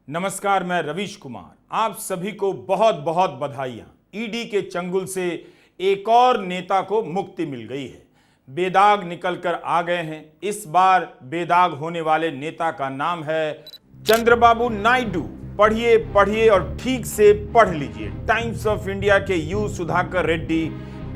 नमस्कार, मैं रवीश कुमार। आप सभी को बहुत बहुत बधाइयां। ईडी के चंगुल से एक और नेता को मुक्ति मिल गई है। बेदाग निकलकर आ गए हैं। इस बार बेदाग होने वाले नेता का नाम है चंद्रबाबू नायडू। पढ़िए पढ़िए और ठीक से पढ़ लीजिए। टाइम्स ऑफ इंडिया के you Sudhakar Reddy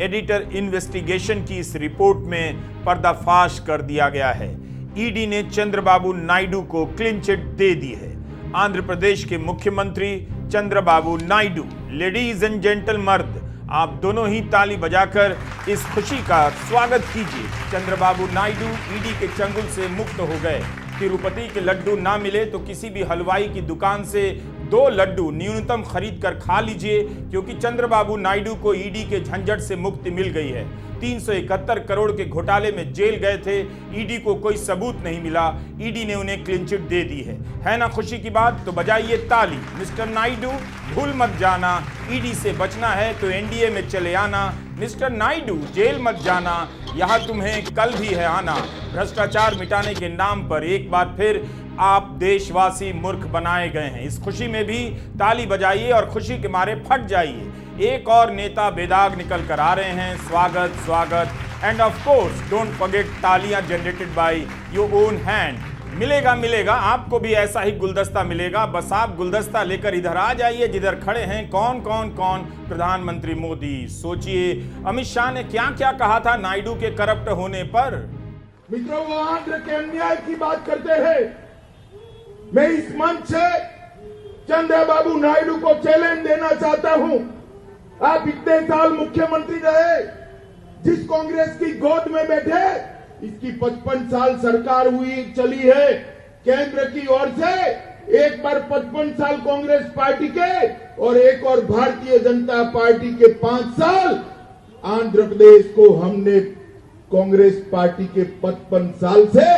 editor investigation की इस रिपोर्ट में पर्दाफाश कर दिया गया है। ईडी ने चंद्रबाबू नायडू को क्लीन चिट दे दी है। आंध्र प्रदेश के मुख्यमंत्री Chandrababu Naidu, ladies and gentle मर्द, आप दोनों ही ताली बजाकर इस खुशी का स्वागत कीजिए। चंद्रबाबू नायडू ईडी के चंगुल से मुक्त हो गए। तिरुपति के लड्डू ना मिले तो किसी भी हलवाई की दुकान से 2 लड्डू न्यूनतम खरीद कर खा लीजिए, क्योंकि चंद्रबाबू नायडू को ईडी के झंझट से मुक्ति मिल गई है। 371 करोड़ के घोटाले में जेल गए थे। ईडी को कोई सबूत नहीं मिला। ईडी ने उन्हें क्लीन चिट दे दी है ना खुशी की बात? तो बजाइए ताली। मिस्टर नायडू, भूल मत जाना, ईडी से बचना है तो एनडीए में चले आना। मिस्टर नायडू, जेल मत जाना, यहाँ तुम्हें कल भी है आना। भ्रष्टाचार मिटाने के नाम पर एक बार फिर आप देशवासी मूर्ख बनाए गए हैं। इस खुशी में भी ताली बजाइए और खुशी के मारे फट जाइए। एक और नेता बेदाग निकल कर आ रहे हैं। स्वागत स्वागत। And of course don't forget तालियां generated by your own hand. मिलेगा आपको भी ऐसा ही गुलदस्ता मिलेगा। बस आप गुलदस्ता लेकर इधर आ जाइए जिधर खड़े हैं। कौन? प्रधानमंत्री मोदी। सोचिए, अमित शाह ने क्या क्या कहा था नायडू के करप्ट होने पर। मित्रों, वो आंध्र के अन्याय की बात करते हैं। मैं इस मंच से चंद्रबाबू नायडू को चैलेंज देना चाहता हूं। आप इतने साल मुख्यमंत्री रहे, जिस कांग्रेस की गोद में बैठे, इसकी 55 साल सरकार हुई चली है केंद्र की ओर से। एक बार 55 साल कांग्रेस पार्टी के और एक और भारतीय जनता पार्टी के 5 साल। आंध्र प्रदेश को हमने कांग्रेस पार्टी के 55 साल से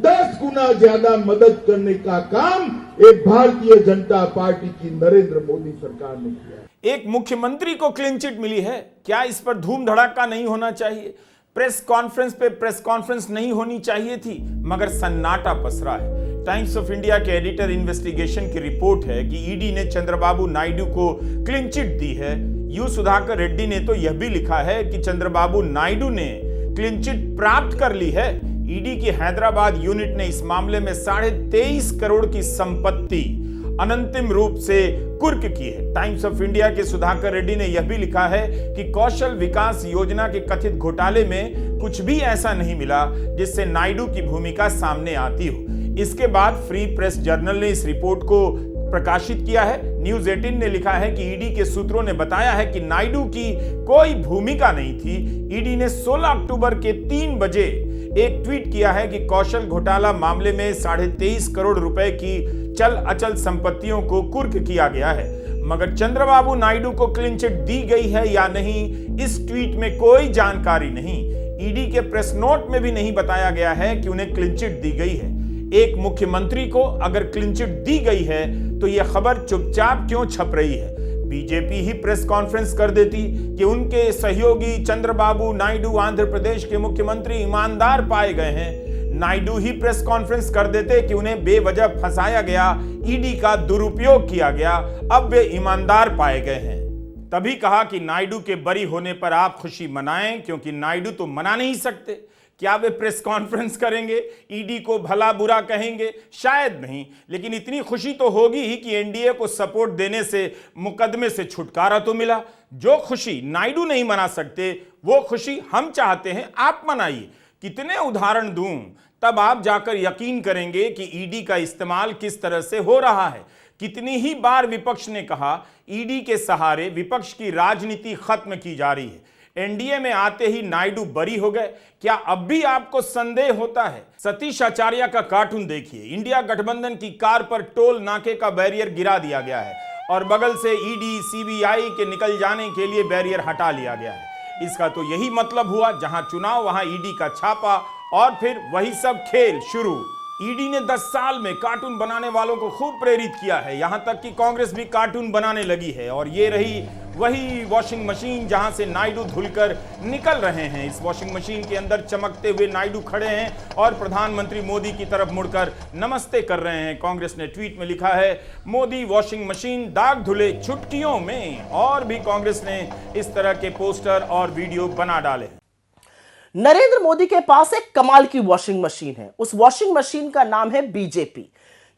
10 गुना ज्यादा मदद करने का काम एक भारतीय जनता पार्टी की नरेंद्र मोदी सरकार ने किया। एक मुख्यमंत्री को क्लीन चिट मिली है। क्या इस पर धूम धड़ाका नहीं होना चाहिए? प्रेस कॉन्फ्रेंस पे प्रेस कॉन्फ्रेंस नहीं होनी चाहिए थी, मगर सन्नाटा पसरा है। टाइम्स ऑफ इंडिया के एडिटर इन्वेस्टिगेशन की रिपोर्ट है कि ईडी ने चंद्रबाबू नायडू को क्लीन चिट दी है। यू सुधाकर रेड्डी ने तो यह भी लिखा है कि चंद्रबाबू नायडू ने क्लीन चिट प्राप्त कर ली है। ईडी की हैदराबाद यूनिट ने इस मामले में 23.5 करोड़ की संपत्ति अनंतिम रूप से कुर्क की है। टाइम्स ऑफ इंडिया के सुधाकर रेड्डी ने यह भी लिखा है कि कौशल विकास योजना के कथित घोटाले में कुछ भी ऐसा नहीं मिला जिससे नायडू की भूमिका सामने आती हो। इसके बाद फ्री प्रेस जर्नल ने इस रिपोर्ट को प्रकाशित किया है। न्यूज 18 ने लिखा है कि ईडी के सूत्रों ने बताया है कि नायडू की कोई भूमिका नहीं थी। ईडी ने 16 अक्टूबर के 3 बजे एक ट्वीट किया है कि कौशल घोटाला मामले में 23.5 करोड़ रुपए की चल अचल संपत्तियों को कुर्क किया गया है। मगर चंद्रबाबू नायडू को क्लीन चिट दी गई है या नहीं, इस ट्वीट में कोई जानकारी नहीं। ईडी के प्रेस नोट में भी नहीं बताया गया है कि उन्हें क्लीन चिट दी गई है। एक मुख्यमंत्री को अगर क्लीन चिट दी गई है तो यह खबर चुपचाप क्यों छप रही है? बीजेपी ही प्रेस कॉन्फ्रेंस कर देती कि उनके सहयोगी चंद्रबाबू नायडू आंध्र प्रदेश के मुख्यमंत्री ईमानदार पाए गए हैं। नायडू ही प्रेस कॉन्फ्रेंस कर देते कि उन्हें बेवजह फंसाया गया, ईडी का दुरुपयोग किया गया, अब वे ईमानदार पाए गए हैं। तभी कहा कि नायडू के बरी होने पर आप खुशी मनाएं, क्योंकि नायडू तो मना नहीं सकते। क्या वे प्रेस कॉन्फ्रेंस करेंगे? ईडी को भला बुरा कहेंगे? शायद नहीं, लेकिन इतनी खुशी तो होगी ही कि एनडीए को सपोर्ट देने से मुकदमे से छुटकारा तो मिला। जो खुशी नायडू नहीं मना सकते, वो खुशी हम चाहते हैं आप मनाइए। कितने उदाहरण दूं, तब आप जाकर यकीन करेंगे कि ईडी का इस्तेमाल किस तरह से हो रहा है। कितनी ही बार विपक्ष ने कहा ईडी के सहारे विपक्ष की राजनीति खत्म की जा रही है। एनडीए में आते ही नायडू बरी हो गए। क्या अब भी आपको संदेह होता है? सतीश आचार्य का कार्टून देखिए। इंडिया गठबंधन की कार पर टोल नाके का बैरियर गिरा दिया गया है और बगल से ईडी सीबीआई के निकल जाने के लिए बैरियर हटा लिया गया है। इसका तो यही मतलब हुआ, जहां चुनाव वहां ईडी का छापा और फिर वही सब खेल शुरू। ईडी ने 10 साल में कार्टून बनाने वालों को खूब प्रेरित किया है, यहां तक कि कांग्रेस भी कार्टून बनाने लगी है। और ये रही वही वॉशिंग मशीन जहां से नायडू धुलकर निकल रहे हैं। इस वॉशिंग मशीन के अंदर चमकते हुए नायडू खड़े हैं और प्रधानमंत्री मोदी की तरफ मुड़कर नमस्ते कर रहे हैं। कांग्रेस ने ट्वीट में लिखा है, मोदी वॉशिंग मशीन दाग धुले छुट्टियों में। और भी कांग्रेस ने इस तरह के पोस्टर और वीडियो बना डाले। नरेंद्र मोदी के पास एक कमाल की वॉशिंग मशीन है। उस वॉशिंग मशीन का नाम है बीजेपी।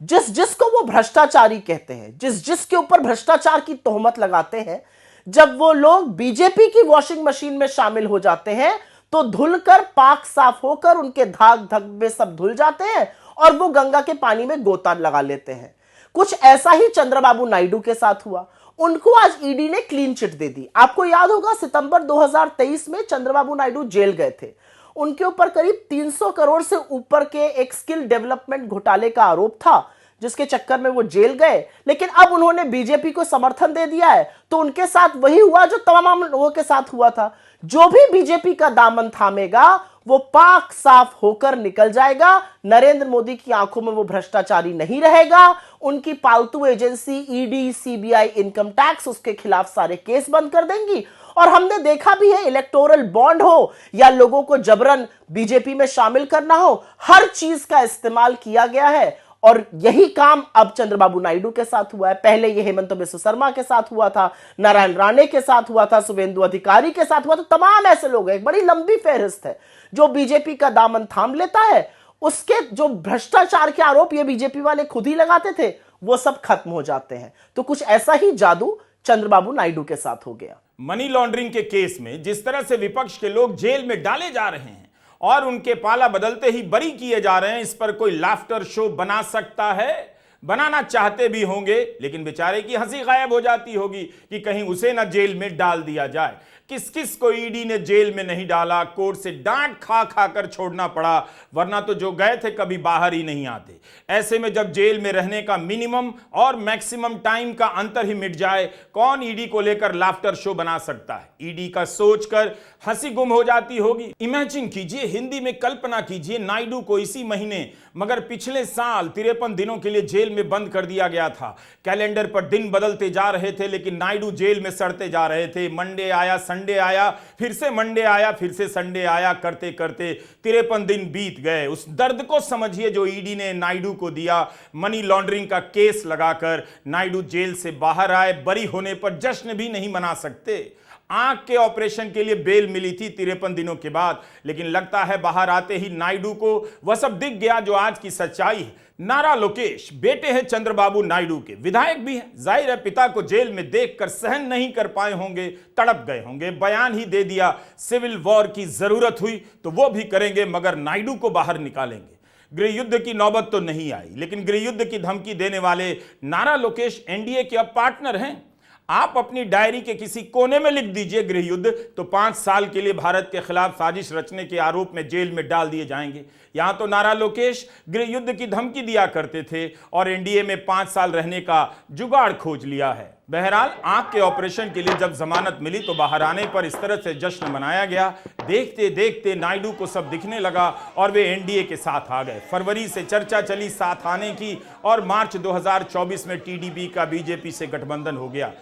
जिसको वो भ्रष्टाचारी कहते हैं, जिसके ऊपर भ्रष्टाचार की तोहमत लगाते हैं, जब वो लोग बीजेपी की वॉशिंग मशीन में शामिल हो जाते हैं तो धुलकर पाक साफ होकर उनके धाग धब्बे सब धुल जाते हैं और वो गंगा के पानी में गोता लगा लेते हैं। कुछ ऐसा ही चंद्रबाबू नायडू के साथ हुआ। उनको आज ईडी ने क्लीन चिट दे दी। आपको याद होगा सितंबर 2023 में चंद्रबाबू नायडू जेल गए थे। उनके ऊपर करीब 300 करोड़ से ऊपर के एक स्किल डेवलपमेंट घोटाले का आरोप था, जिसके चक्कर में वो जेल गए। लेकिन अब उन्होंने बीजेपी को समर्थन दे दिया है, तो उनके साथ वही हुआ जो तमाम लोगों के साथ हुआ था। जो भी बीजेपी का दामन थामेगा वो पाक साफ होकर निकल जाएगा। नरेंद्र मोदी की आंखों में वो भ्रष्टाचारी नहीं रहेगा। उनकी पालतू agency ED, CBI, income tax उसके खिलाफ सारे केस बंद कर देंगी। और हमने देखा भी है, इलेक्टोरल बॉन्ड हो या लोगों को जबरन बीजेपी में शामिल करना हो, हर चीज का इस्तेमाल किया गया है। और यही काम अब चंद्रबाबू नायडू के साथ हुआ है। पहले ये हेमंत बिस्वा शर्मा के साथ हुआ था, नारायण राणे के साथ हुआ था, शुभेंदु अधिकारी के साथ हुआ था। तमाम ऐसे लोग हैं, एक बड़ी लंबी फहरिस्त है। जो बीजेपी का दामन थाम लेता है, उसके जो भ्रष्टाचार के आरोप ये बीजेपी वाले खुद ही लगाते थे, वो सब खत्म हो जाते हैं। तो कुछ ऐसा ही जादू चंद्रबाबू नायडू के साथ हो गया। मनी लॉन्ड्रिंग के केस में जिस तरह से विपक्ष के लोग जेल में डाले जा रहे हैं और उनके पाला बदलते ही बरी किए जा रहे हैं, इस पर कोई लाफ्टर शो बना सकता है? बनाना चाहते भी होंगे, लेकिन बेचारे की हंसी गायब हो जाती होगी कि कहीं उसे ना जेल में डाल दिया जाए। किस किस को ईडी ने जेल में नहीं डाला, कोर्ट से डांट खा खा कर छोड़ना पड़ा, वरना तो जो गए थे कभी बाहर ही नहीं आते। ऐसे में जब जेल में रहने का मिनिमम और मैक्सिमम टाइम का अंतर ही मिट जाए, कौन ईडी को लेकर लाफ्टर शो बना सकता है? ईडी का सोचकर हंसी गुम हो जाती होगी। इमेजिन कीजिए, हिंदी में कल्पना कीजिए, नायडू को इसी महीने मगर पिछले साल 53 दिनों के लिए जेल में बंद कर दिया गया था। कैलेंडर पर दिन बदलते जा रहे थे, लेकिन नायडू जेल में सड़ते जा रहे थे। मंडे आया, संडे आया, फिर से मंडे आया, फिर से संडे आया, करते करते 53 दिन बीत गए। उस दर्द को समझिए जो ईडी ने नायडू को दिया। मनी लॉन्ड्रिंग का केस लगाकर नायडू जेल से बाहर आए। बरी होने पर जश्न भी नहीं मना सकते। आंख के ऑपरेशन के लिए बेल मिली थी 53 दिनों के बाद, लेकिन लगता है बाहर आते ही नायडू को वह सब दिख गया जो आज की सच्चाई है। नारा लोकेश बेटे हैं चंद्रबाबू नायडू के, विधायक भी हैं। जाहिर है पिता को जेल में देखकर सहन नहीं कर पाए होंगे, तड़प गए होंगे। बयान ही दे दिया, सिविल वॉर की जरूरत हुई तो वो भी करेंगे, मगर नायडू को बाहर निकालेंगे। गृह युद्ध की नौबत तो नहीं आई, लेकिन गृह युद्ध की धमकी देने वाले नारा लोकेश एनडीए के अब पार्टनर हैं। आप अपनी डायरी के किसी कोने में लिख दीजिए गृह युद्ध, तो 5 साल के लिए भारत के खिलाफ साजिश रचने के आरोप में जेल में डाल दिए जाएंगे। यहां तो नारा लोकेश गृह युद्ध की धमकी दिया करते थे और एनडीए में 5 साल रहने का जुगाड़ खोज लिया है। बहरहाल आंख के ऑपरेशन के लिए जब जमानत मिली तो बाहर आने पर इस तरह से जश्न मनाया गया। देखते देखते नायडू को सब दिखने लगा और वे एनडीए के साथ आ गए। फरवरी से चर्चा चली साथ आने की और मार्च 2024 में टीडीपी का बीजेपी से गठबंधन हो गया।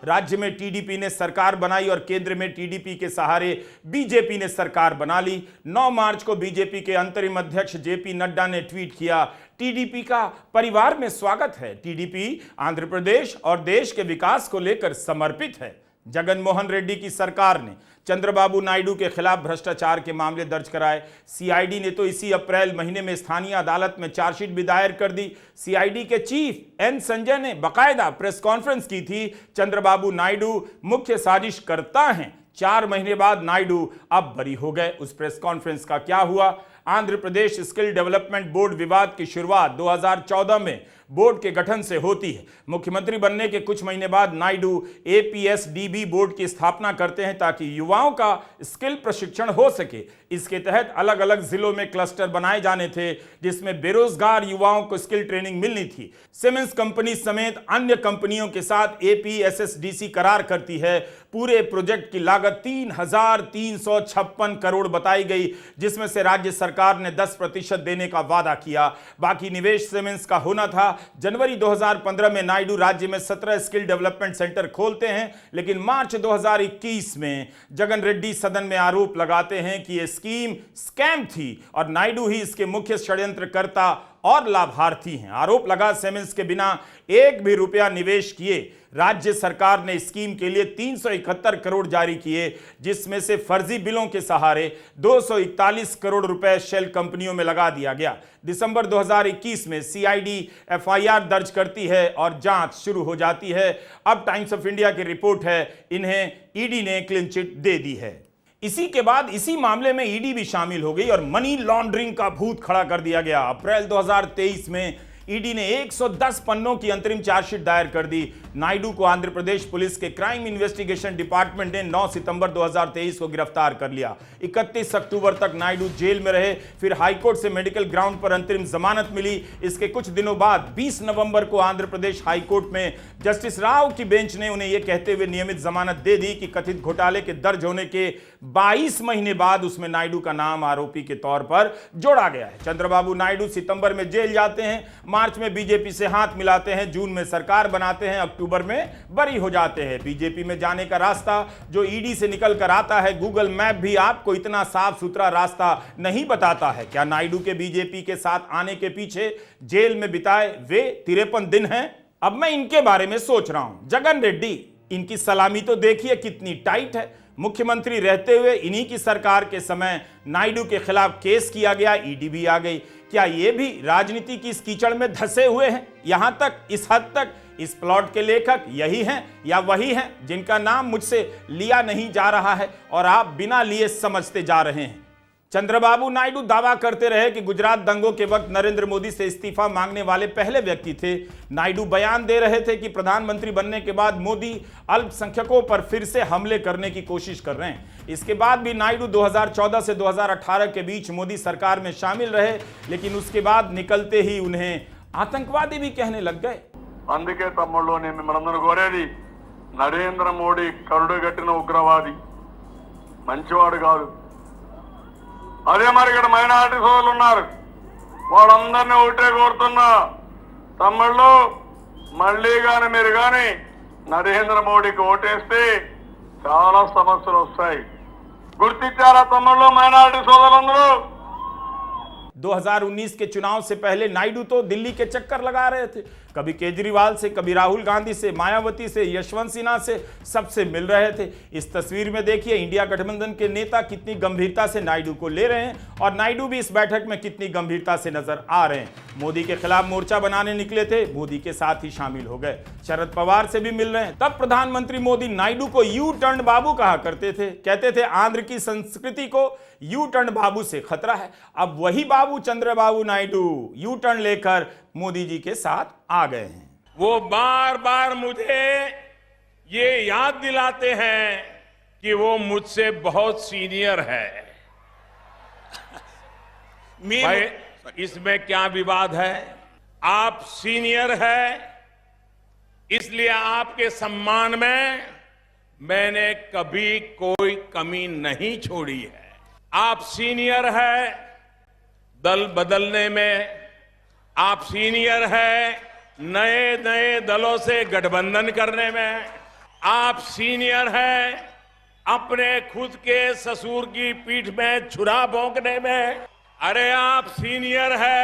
राज्य में टीडीपी ने सरकार बनाई और केंद्र में टीडीपी के सहारे बीजेपी ने सरकार बना ली। 9 मार्च को बीजेपी के अंतरिम अध्यक्ष जेपी नड्डा ने ट्वीट किया, टीडीपी का परिवार में स्वागत है। टीडीपी आंध्र प्रदेश और देश के विकास को लेकर समर्पित है। जगन मोहन रेड्डी की सरकार ने चंद्रबाबू नायडू के खिलाफ भ्रष्टाचार के मामले दर्ज कराए। सीआईडी ने तो इसी अप्रैल महीने में स्थानीय अदालत में चार्जशीट भी दायर कर दी। सीआईडी के चीफ एन संजय ने बाकायदा प्रेस कॉन्फ्रेंस की थी। चंद्रबाबू नायडू मुख्य साजिशकर्ता हैं। 4 महीने बाद नायडू अब बरी हो गए। उस प्रेस कॉन्फ्रेंस का क्या हुआ? Andhra Pradesh skill development board विवाद की शुरुआत 2014 में बोर्ड के गठन से होती है। मुख्यमंत्री बनने के कुछ महीने बाद नायडू APSDB बोर्ड की स्थापना करते हैं ताकि युवाओं का स्किल प्रशिक्षण हो सके। इसके तहत अलग अलग जिलों में क्लस्टर बनाए जाने थे जिसमें बेरोजगार युवाओं को स्किल ट्रेनिंग मिलनी थी। सीमेंस कंपनी समेत अन्य कंपनियों के साथ APSSDC करार करती है। पूरे प्रोजेक्ट की लागत 3,356 करोड़ बताई गई, जिसमें से राज्य सरकार ने 10% देने का वादा किया। बाकी निवेश सीमेंस का होना था। जनवरी 2015 में नायडू राज्य में 17 स्किल डेवलपमेंट सेंटर खोलते हैं, लेकिन मार्च 2021 में जगन रेड्डी सदन में आरोप लगाते हैं कि यह स्कीम स्कैम थी और नायडू ही इसके मुख्य षड्यंत्रकर्ता और लाभार्थी हैं। आरोप लगा सीमेंस के बिना एक भी रुपया निवेश किए राज्य सरकार ने स्कीम के लिए 371 करोड़ जारी किए, जिसमें से फर्जी बिलों के सहारे 241 करोड़ रुपए शेल कंपनियों में लगा दिया गया। दिसंबर 2021 में CID FIR दर्ज करती है और जांच शुरू हो जाती है। अब टाइम्स ऑफ इंडिया की रिपोर्ट है, इन्हें ED ने क्लीन चिट दे दी है। इसी के बाद इसी मामले में ED भी शामिल हो गई और मनी लॉन्ड्रिंग का भूत खड़ा कर दिया गया। अप्रैल 2023 में ED ने 110 पन्नों की अंतरिम चार्जशीट दायर कर दी। नायडू को आंध्र प्रदेश पुलिस के क्राइम इन्वेस्टिगेशन डिपार्टमेंट ने 9 सितंबर 2023 को गिरफ्तार कर लिया। 31 अक्टूबर तक नायडू जेल में रहे, फिर हाईकोर्ट से मेडिकल ग्राउंड पर अंतरिम जमानत मिली। इसके कुछ दिनों बाद 20 नवंबर को आंध्र प्रदेश हाईकोर्ट में जस्टिस राव की बेंच ने उन्हें यह कहते हुए नियमित जमानत दे दी कि कथित घोटाले के दर्ज होने के 22 महीने बाद उसमें नायडू का नाम आरोपी के तौर पर जोड़ा गया है। चंद्रबाबू नायडू सितंबर में जेल जाते हैं, मार्च में बीजेपी से हाथ मिलाते हैं, जून में सरकार बनाते हैं, अक्टूबर में बरी हो जाते हैं। बीजेपी में जाने का रास्ता जो ED से निकल कर आता है, गूगल मैप भी आपको इतना साफ सुथरा रास्ता नहीं बताता है। क्या नायडू के बीजेपी के साथ आने के पीछे जेल में बिताए वे 53 दिन हैं? अब मैं इनके बारे में सोच रहा हूं। जगन रेड्डी, इनकी सलामी तो देखिए कितनी टाइट है। मुख्यमंत्री रहते हुए इन्हीं की सरकार के समय नायडू के खिलाफ केस किया गया, ED भी आ गई। क्या ये भी राजनीति की इस कीचड़ में धंसे हुए हैं? यहां तक, इस हद तक इस प्लॉट के लेखक यही हैं या वही हैं जिनका नाम मुझसे लिया नहीं जा रहा है और आप बिना लिए समझते जा रहे हैं? चंद्रबाबू नायडू दावा करते रहे कि गुजरात दंगों के वक्त नरेंद्र मोदी से इस्तीफा मांगने वाले पहले व्यक्ति थे। नायडू बयान दे रहे थे कि प्रधानमंत्री बनने के बाद मोदी अल्पसंख्यकों पर फिर से हमले करने की कोशिश कर रहे हैं। इसके बाद भी नायडू 2014 से 2018 के बीच मोदी सरकार में शामिल रहे, लेकिन उसके बाद निकलते ही उन्हें आतंकवादी भी कहने लग गए। అందుకే తమ్ముళ్ళు నేను మిమ్మల్ని కోరేది, నరేంద్ర మోడీ కరుడుగట్టిన ఉగ్రవాది, మంచివాడు కాదు. అదే మరి ఇక్కడ మైనారిటీ సోదరులు ఉన్నారు, వాళ్ళందరినీ ఒకటే కోరుతున్నా, తమ్ముళ్ళు మళ్ళీ గాని మీరు గాని నరేంద్ర మోడీకి ఓటేస్తే చాలా సమస్యలు వస్తాయి. గుర్తించారా తమ్ముళ్ళు మైనారిటీ సోదరులందరూ? 2019 के चुनाव से पहले नायडू तो दिल्ली के चक्कर लगा रहे थे, कभी केजरीवाल से, कभी राहुल गांधी से, मायावती से, यशवंत सिन्हा से, सबसे मिल रहे थे। इस तस्वीर में देखिए इंडिया गठबंधन के नेता कितनी गंभीरता से नायडू को ले रहे हैं और नायडू भी इस बैठक में कितनी गंभीरता से नजर आ रहे हैं। मोदी के खिलाफ मोर्चा बनाने निकले थे, मोदी के साथ ही शामिल हो गए। शरद पवार से भी मिल रहे हैं। तब प्रधानमंत्री मोदी नायडू को यू टर्न बाबू कहा करते थे, कहते थे आंध्र की संस्कृति को यू टर्न बाबू से खतरा है। अब वही बाबू चंद्रबाबू नायडू यू टर्न लेकर मोदी जी के साथ आ गए हैं। वो बार बार मुझे ये याद दिलाते हैं कि वो मुझसे बहुत सीनियर है। भाई इसमें क्या विवाद है? आप सीनियर है, इसलिए आपके सम्मान में मैंने कभी कोई कमी नहीं छोड़ी है। आप सीनियर है दल बदलने में, आप सीनियर है नए नए दलों से गठबंधन करने में, आप सीनियर है अपने खुद के ससुर की पीठ में छुरा भोंकने में। अरे आप सीनियर है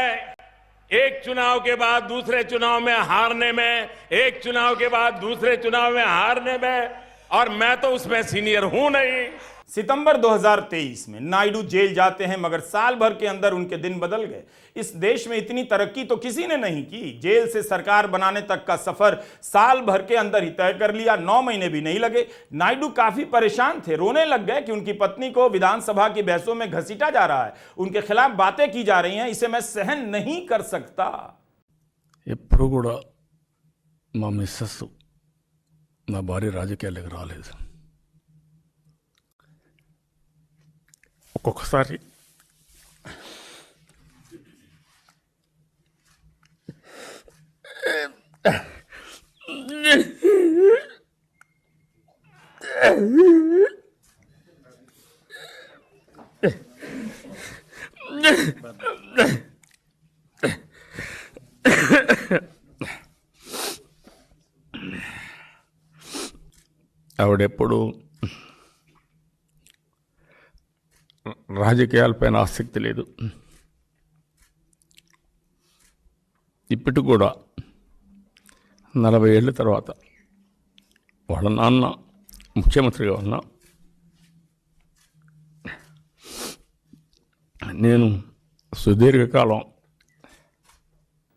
एक चुनाव के बाद दूसरे चुनाव में हारने में, एक चुनाव के बाद दूसरे चुनाव में हारने में, और मैं तो उसमें सीनियर हूं नहीं। सितंबर 2023 में नायडू जेल जाते हैं, मगर साल भर के अंदर उनके दिन बदल गए। इस देश में इतनी तरक्की तो किसी ने नहीं की। जेल से सरकार बनाने तक का सफर साल भर के अंदर ही तय कर लिया, 9 महीने भी नहीं लगे। नायडू काफी परेशान थे, रोने लग गए कि उनकी पत्नी को विधानसभा की बहसों में घसीटा जा रहा है, उनके खिलाफ बातें की जा रही हैं, इसे मैं सहन नहीं कर सकता। ఎప్పుడు కూడా మా మిస్సెస్ నా భార్య రాజకీయాలకు రాలేదు. ఒక్కొక్కసారి ఆవిడెప్పుడు రాజకీయాలపైన ఆసక్తి లేదు. ఇప్పటికి కూడా 40 ఏళ్ళ తర్వాత వాళ్ళ నాన్న ముఖ్యమంత్రిగా ఉన్నా నేను సుదీర్ఘకాలం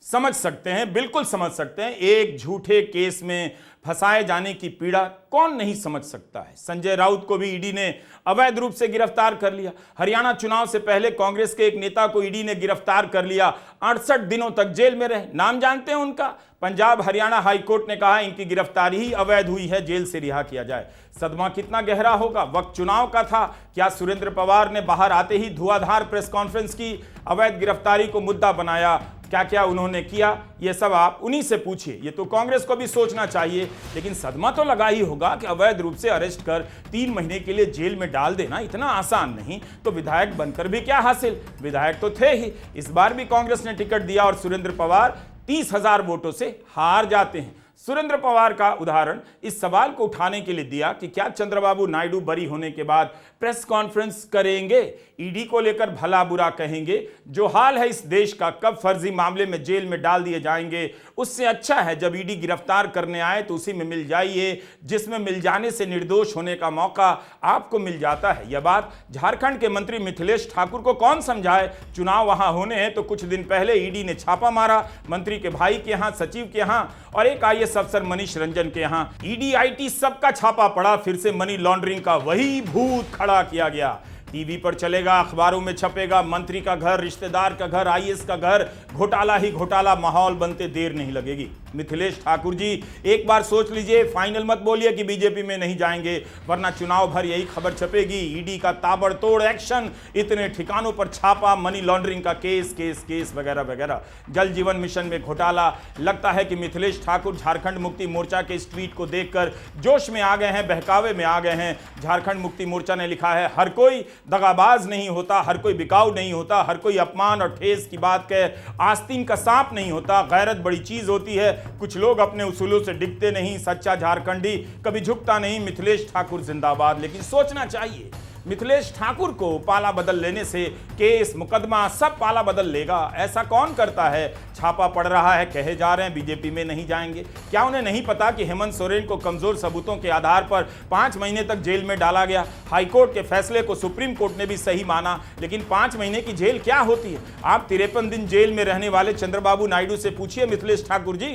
समझ सकते हैं, बिल्कुल समझ सकते हैं। एक झूठे केस में फंसाए जाने की पीड़ा कौन नहीं समझ सकता है। संजय राउत को भी ईडी ने अवैध रूप से गिरफ्तार कर लिया। हरियाणा चुनाव से पहले कांग्रेस के एक नेता को ईडी ने गिरफ्तार कर लिया, 68 दिनों तक जेल में रहे। नाम जानते हैं उनका? पंजाब हरियाणा हाईकोर्ट ने कहा इनकी गिरफ्तारी ही अवैध हुई है, जेल से रिहा किया जाए। सदमा कितना गहरा होगा। वक्त चुनाव का था। क्या सुरेंद्र पवार ने बाहर आते ही धुआंधार प्रेस कॉन्फ्रेंस की, अवैध गिरफ्तारी को मुद्दा बनाया? क्या क्या उन्होंने किया, ये सब आप उन्हीं से पूछिए। ये तो कांग्रेस को भी सोचना चाहिए। लेकिन सदमा तो लगा ही होगा कि अवैध रूप से अरेस्ट कर 3 महीने के लिए जेल में डाल देना इतना आसान नहीं। तो विधायक बनकर भी क्या हासिल, विधायक तो थे ही। इस बार भी कांग्रेस ने टिकट दिया और सुरेंद्र पवार 30,000 वोटों से हार जाते हैं। सुरेंद्र पवार का उदाहरण इस सवाल को उठाने के लिए दिया कि क्या चंद्रबाबू नायडू बरी होने के बाद प्रेस कॉन्फ्रेंस करेंगे, ईडी को लेकर भला बुरा कहेंगे। जो हाल है इस देश का, कब फर्जी मामले में जेल में डाल दिए जाएंगे। उससे अच्छा है जब ईडी गिरफ्तार करने आए तो उसी में मिल जाइए जिसमें मिल जाने से निर्दोष होने का मौका आपको मिल जाता है। यह बात झारखंड के मंत्री मिथिलेश ठाकुर को कौन समझाए। चुनाव वहां होने हैं तो कुछ दिन पहले ईडी ने छापा मारा मंत्री के भाई के यहां, सचिव के यहां और एक IAS अफसर मनीष रंजन के यहां। ईडी IT सबका छापा पड़ा। फिर से मनी लॉन्ड्रिंग का वही भूत खड़ा किया गया। टीवी पर चलेगा, अखबारों में छपेगा, मंत्री का घर, रिश्तेदार का घर, IAS का घर, घोटाला ही घोटाला। माहौल बनते देर नहीं लगेगी। मिथिलेश ठाकुर जी एक बार सोच लीजिए, फाइनल मत बोलिए कि बीजेपी में नहीं जाएंगे, वरना चुनाव भर यही खबर छपेगी। ईडी का ताबड़तोड़ एक्शन, इतने ठिकानों पर छापा, मनी लॉन्ड्रिंग का केस केस केस वगैरह वगैरह। जल जीवन मिशन में घोटाला। लगता है कि मिथिलेश ठाकुर झारखंड मुक्ति मोर्चा के इस ट्वीट को देखकर जोश में आ गए हैं, बहकावे में आ गए हैं। झारखंड मुक्ति मोर्चा ने लिखा है, हर कोई दगाबाज नहीं होता, हर कोई बिकाऊ नहीं होता, हर कोई अपमान और ठेस की बात कह आस्तीन का सांप नहीं होता। गैरत बड़ी चीज होती है। कुछ लोग अपने उसूलों से डिगते नहीं। सच्चा झारखंडी कभी झुकता नहीं। मिथिलेश ठाकुर जिंदाबाद। लेकिन सोचना चाहिए, मिथिलेश ठाकुर को पाला बदल लेने से केस मुकदमा सब पाला बदल लेगा, ऐसा कौन करता है। छापा पड़ रहा है, कहे जा रहे हैं बीजेपी में नहीं जाएंगे। क्या उन्हें नहीं पता कि हेमंत सोरेन को कमजोर सबूतों के आधार पर 5 महीने तक जेल में डाला गया। हाईकोर्ट के फैसले को सुप्रीम कोर्ट ने भी सही माना। लेकिन 5 महीने की जेल क्या होती है। आप 53 दिन जेल में रहने वाले चंद्रबाबू नायडू से पूछिए मिथिलेश ठाकुर जी।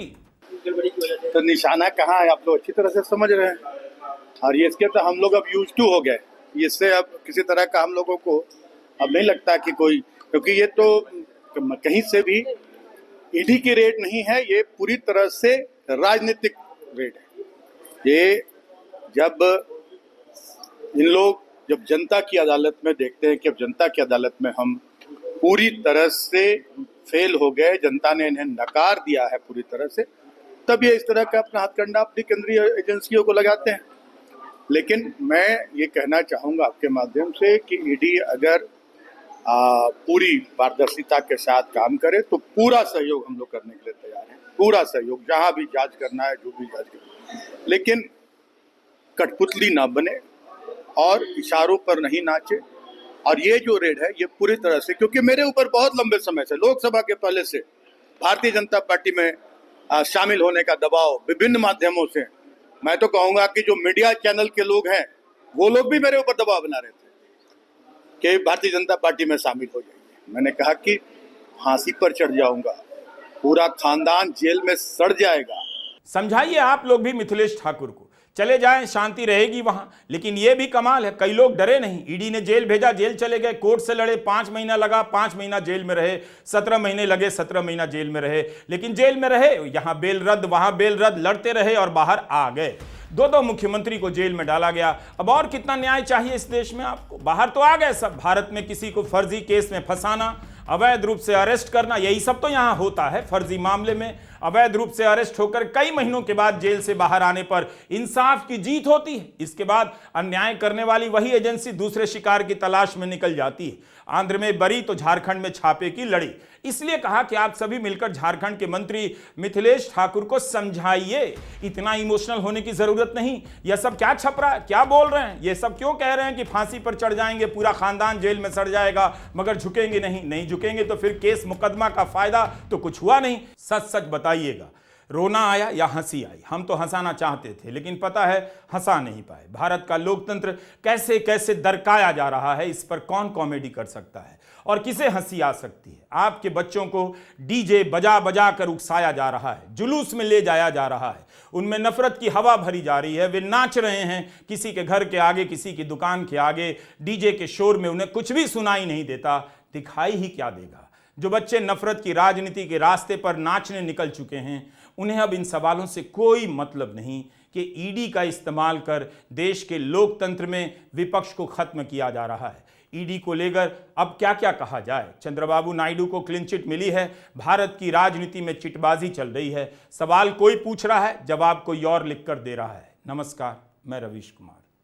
तो निशाना कहाँ है आप लोग अच्छी तरह से समझ रहे हैं। और ये इसके तो हम लोग अब यूज टू हो गए। इससे अब किसी तरह का हम लोगों को अब नहीं लगता कि कोई, क्योंकि ये तो कहीं से भी ईडी की रेड नहीं है, ये पूरी तरह से राजनीतिक रेड है। ये जब इन लोग जब जनता की अदालत में देखते हैं कि अब जनता की अदालत में हम पूरी तरह से फेल हो गए, जनता ने इन्हें नकार दिया है पूरी तरह से, तब ये इस तरह का अपना हथकंडा अपनी केंद्रीय एजेंसियों को लगाते हैं। लेकिन मैं ये कहना चाहूँगा आपके माध्यम से कि ईडी अगर पूरी पारदर्शिता के साथ काम करे तो पूरा सहयोग हम लोग करने के लिए तैयार हैं। पूरा सहयोग, जहाँ भी जांच करना है, जो भी जांच करना है, लेकिन कठपुतली ना बने और इशारों पर नहीं नाचे। और ये जो रेड है ये पूरी तरह से, क्योंकि मेरे ऊपर बहुत लंबे समय से लोकसभा के पहले से भारतीय जनता पार्टी में शामिल होने का दबाव विभिन्न माध्यमों से, मैं तो कहूँगा कि जो मीडिया चैनल के लोग हैं वो लोग भी मेरे ऊपर दबाव बना रहे थे कि भारतीय जनता पार्टी में शामिल हो जाइए। मैंने कहा कि फांसी पर चढ़ जाऊंगा, पूरा खानदान जेल में सड़ जाएगा। समझाइए आप लोग भी मिथिलेश ठाकुर को। चले जाएं, शांति रहेगी वहां। लेकिन यह भी कमाल है, कई लोग डरे नहीं, ईडी ने जेल भेजा, जेल चले गए, कोर्ट से लड़े, 5 महीना लगा, 5 महीना जेल में रहे, 17 महीने लगे, 17 महीना जेल में रहे। लेकिन जेल में रहे, यहां बेल रद्द, वहां बेल रद्द, लड़ते रहे और बाहर आ गए। 2 मुख्यमंत्री को जेल में डाला गया। अब और कितना न्याय चाहिए इस देश में आपको? बाहर तो आ गए सब। भारत में किसी को फर्जी केस में फंसाना, अवैध रूप से अरेस्ट करना, यही सब तो यहां होता है। फर्जी मामले में अवैध रूप से अरेस्ट होकर कई महीनों के बाद जेल से बाहर आने पर इंसाफ की जीत होती है। इसके बाद अन्याय करने वाली वही एजेंसी दूसरे शिकार की तलाश में निकल जाती है। आंध्र में बरी तो झारखंड में छापे की लड़ी। इसलिए कहा कि आप सभी मिलकर झारखंड के मंत्री मिथिलेश ठाकुर को समझाइए, इतना इमोशनल होने की जरूरत नहीं। यह सब क्या छप रहा है, क्या बोल रहे हैं, यह सब क्यों कह रहे हैं कि फांसी पर चढ़ जाएंगे, पूरा खानदान जेल में सड़ जाएगा, मगर झुकेंगे नहीं। नहीं झुकेंगे तो फिर केस मुकदमा का फायदा तो कुछ हुआ नहीं। सच सच बताइएगा, रोना आया या हंसी आई? हम तो हंसाना चाहते थे, लेकिन पता है हंसा नहीं पाए। भारत का लोकतंत्र कैसे कैसे दरकाया जा रहा है, इस पर कौन कॉमेडी कर सकता है और किसे हंसी आ सकती है? आपके बच्चों को डीजे बजा बजा कर उकसाया जा रहा है, जुलूस में ले जाया जा रहा है, उनमें नफरत की हवा भरी जा रही है। वे नाच रहे हैं किसी के घर के आगे, किसी की दुकान के आगे, डीजे के शोर में उन्हें कुछ भी सुनाई नहीं देता। दिखाई ही क्या देगा? जो बच्चे नफरत की राजनीति के रास्ते पर नाचने निकल चुके हैं, उन्हें अब इन सवालों से कोई मतलब नहीं कि ईडी का इस्तेमाल कर देश के लोकतंत्र में विपक्ष को खत्म किया जा रहा है। ईडी को लेकर अब क्या क्या कहा जाए? चंद्रबाबू नायडू को क्लीन चिट मिली है, भारत की राजनीति में चिटबाजी चल रही है। सवाल कोई पूछ रहा है, जवाब कोई और लिखकर दे रहा है। नमस्कार, मैं रवीश कुमार।